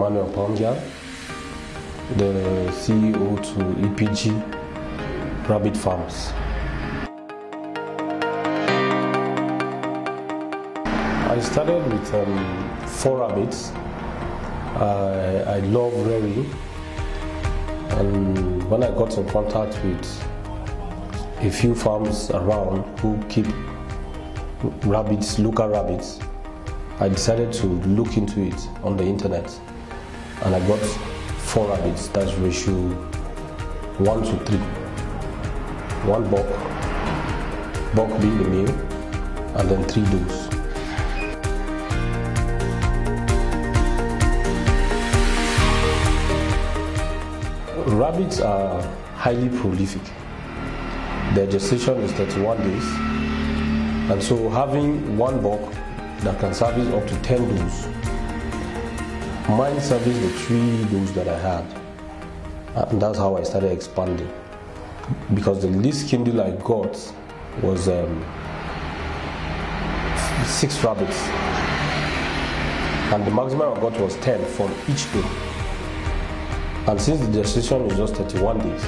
Emmanuel Pongia, the CEO to EPG Rabbit Farms. I started with 4 rabbits. I love rearing, and when I got in contact with a few farms around who keep rabbits, local rabbits, I decided to look into it on the internet, and I got 4 rabbits. That's ratio 1 to 3. 1 buck being the male, and then 3 does. Rabbits are highly prolific. Their gestation is 31 days, and so having 1 buck that can service up to 10 does, mine serviced the 3 does that I had, and that's how I started expanding. Because the least kindle I got was 6 rabbits, and the maximum I got was 10 from each doe. And since the gestation is just 31 days,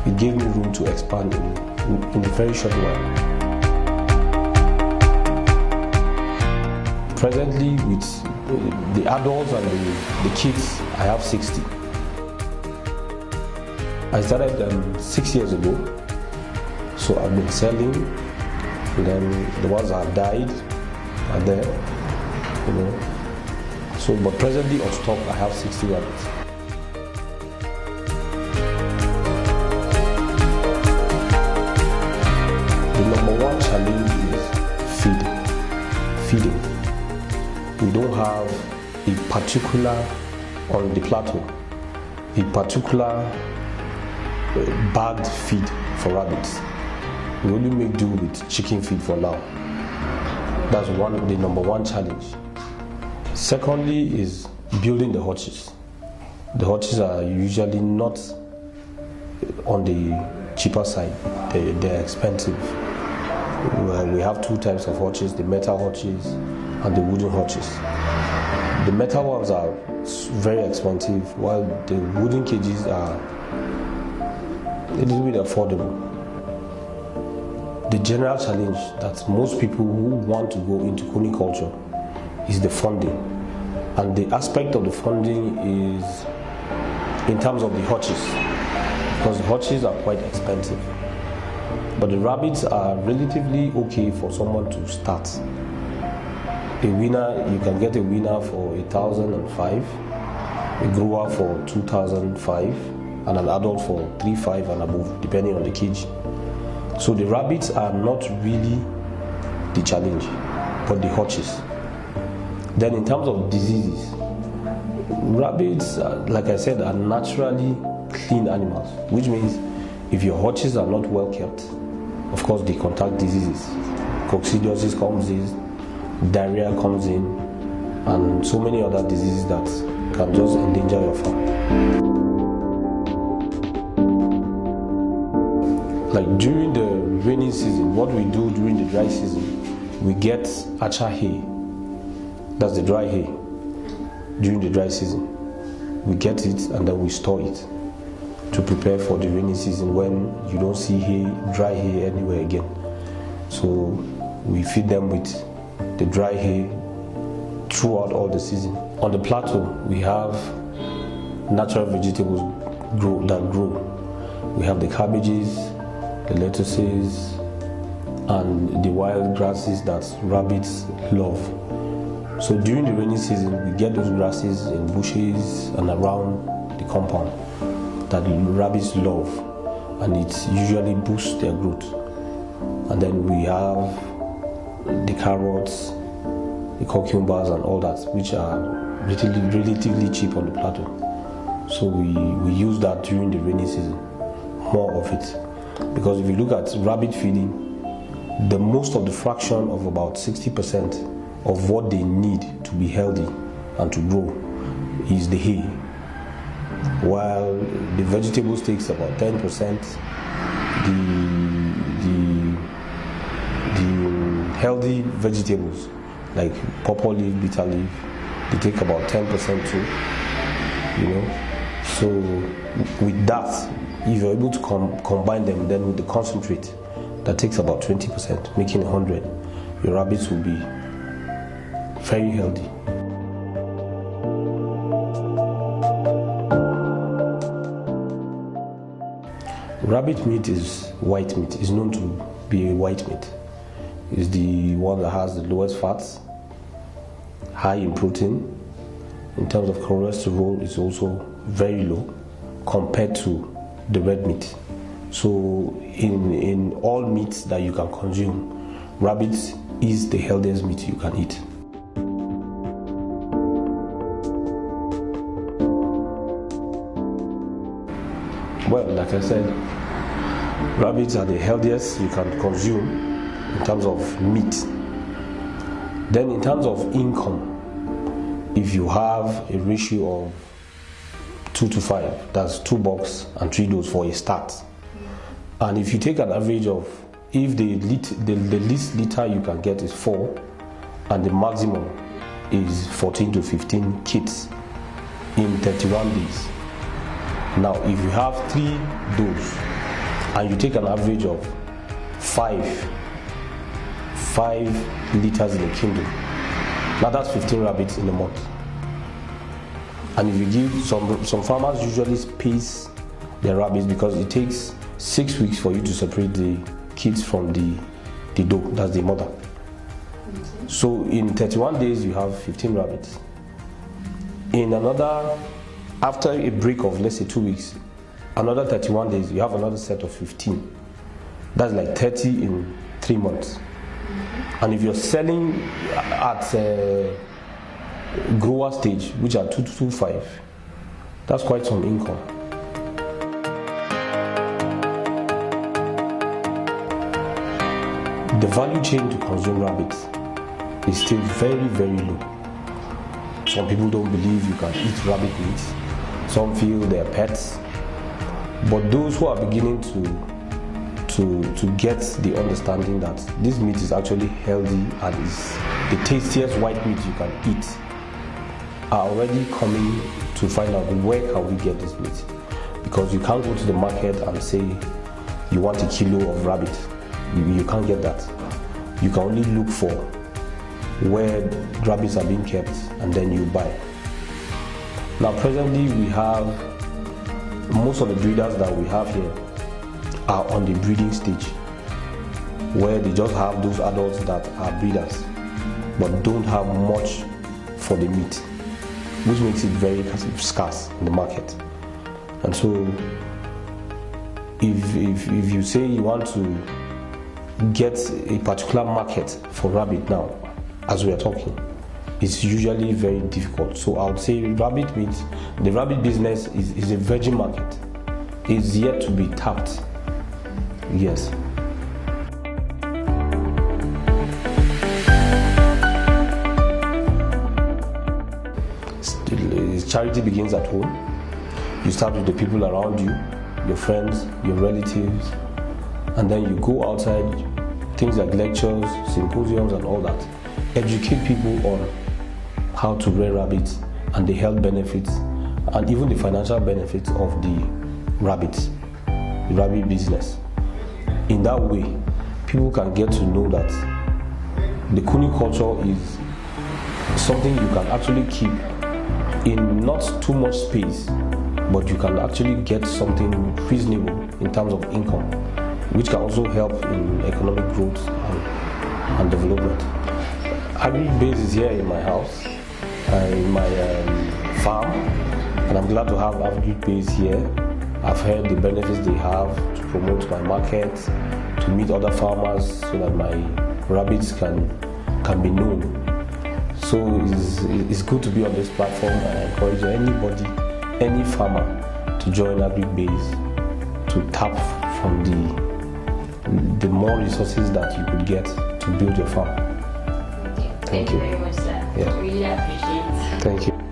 it gave me room to expand in a very short while. Presently, with the adults and the kids, I have 60. I started 6 years ago, so I've been selling, and then the ones that have died are there, So, but presently on stock, I have 60 rabbits. The number 1 challenge is feeding. We don't have a particular, on the plateau, a particular bagged feed for rabbits. We only make do with chicken feed for now. That's the number 1 challenge. Secondly is building the hutches. The hutches are usually not on the cheaper side. They're expensive. We have 2 types of hutches, the metal hutches and the wooden hutches. The metal ones are very expensive, while the wooden cages are a little bit affordable. The general challenge that most people who want to go into coniculture is the funding. And the aspect of the funding is in terms of the hutches, because the hutches are quite expensive. But the rabbits are relatively okay for someone to start. A winner, you can get a winner for 1,005, a grower for 2,005, and an adult for 3,500 and above, depending on the cage. So the rabbits are not really the challenge, but the hutches. Then in terms of diseases, rabbits, like I said, are naturally clean animals, which means if your hutches are not well kept, of course they contact diseases. Coccidiosis comes in, diarrhea comes in, and so many other diseases that can just endanger your farm. Like during the rainy season, what we do during the dry season, we get acha hay. That's the dry hay. During the dry season, we get it and then we store it to prepare for the rainy season when you don't see hay, dry hay anywhere again. So we feed them with the dry hay throughout all the season. On the plateau, we have natural vegetables that grow. We have the cabbages, the lettuces, and the wild grasses that rabbits love. So during the rainy season, we get those grasses in bushes and around the compound that the rabbits love, and it usually boosts their growth. And then we have the carrots, the cucumbers and all that, which are relatively cheap on the plateau. So we use that during the rainy season, more of it. Because if you look at rabbit feeding, the most of the fraction of about 60% of what they need to be healthy and to grow is the hay, while the vegetables takes about 10%. The healthy vegetables like purple leaf, bitter leaf, they take about 10% too, you know. So with that, if you're able to combine them then with the concentrate, that takes about 20%, making 100, your rabbits will be very healthy. Rabbit meat is white meat. It's known to be a white meat. It's the one that has the lowest fats, high in protein. In terms of cholesterol, it's also very low compared to the red meat. So in all meats that you can consume, rabbit is the healthiest meat you can eat. Well, like I said, rabbits are the healthiest you can consume in terms of meat. Then in terms of income, if you have a ratio of 2 to 5, that's 2 bucks and 3 does for a start. And if you take an average of, if the least litter you can get is 4 and the maximum is 14 to 15 kits in 31 days. Now, if you have 3 does and you take an average of 5 liters in a kingdom, now that's 15 rabbits in a month. And if you give, some farmers usually space their rabbits because it takes 6 weeks for you to separate the kids from the doe, that's the mother. So in 31 days you have 15 rabbits. In another, after a break of let's say 2 weeks, another 31 days you have another set of 15. That's like 30 in 3 months. And if you're selling at grower stage, which are 2 to 5, that's quite some income. The value chain to consume rabbits is still very, very low. Some people don't believe you can eat rabbit meat. Some feel they're pets. But those who are beginning to get the understanding that this meat is actually healthy and is the tastiest white meat you can eat are already coming to find out where can we get this meat. Because you can't go to the market and say you want a kilo of rabbit. You can't get that. You can only look for where rabbits are being kept and then you buy. Now presently we have, most of the breeders that we have here are on the breeding stage, where they just have those adults that are breeders but don't have much for the meat, which makes it very scarce in the market. And so if you say you want to get a particular market for rabbit now, as we are talking, it's usually very difficult. So I would say rabbit meat, the rabbit business is a virgin market. It's yet to be tapped. Yes. Charity begins at home. You start with the people around you, your friends, your relatives, and then you go outside, things like lectures, symposiums and all that. Educate people on how to rear rabbits and the health benefits and even the financial benefits of the rabbit business. In that way, people can get to know that the cuniculture is something you can actually keep in not too much space, but you can actually get something reasonable in terms of income, which can also help in economic growth and development. Agri-Base is here in my house, in my farm, and I'm glad to have Agri-Base here. I've heard the benefits they have to promote my market, to meet other farmers so that my rabbits can be known. So it's good to be on this platform, and I encourage anybody, any farmer, to join Agri-Base to tap from the more resources that you could get to build your farm. Thank you very much, sir. Yeah. Really appreciate it. Thank you.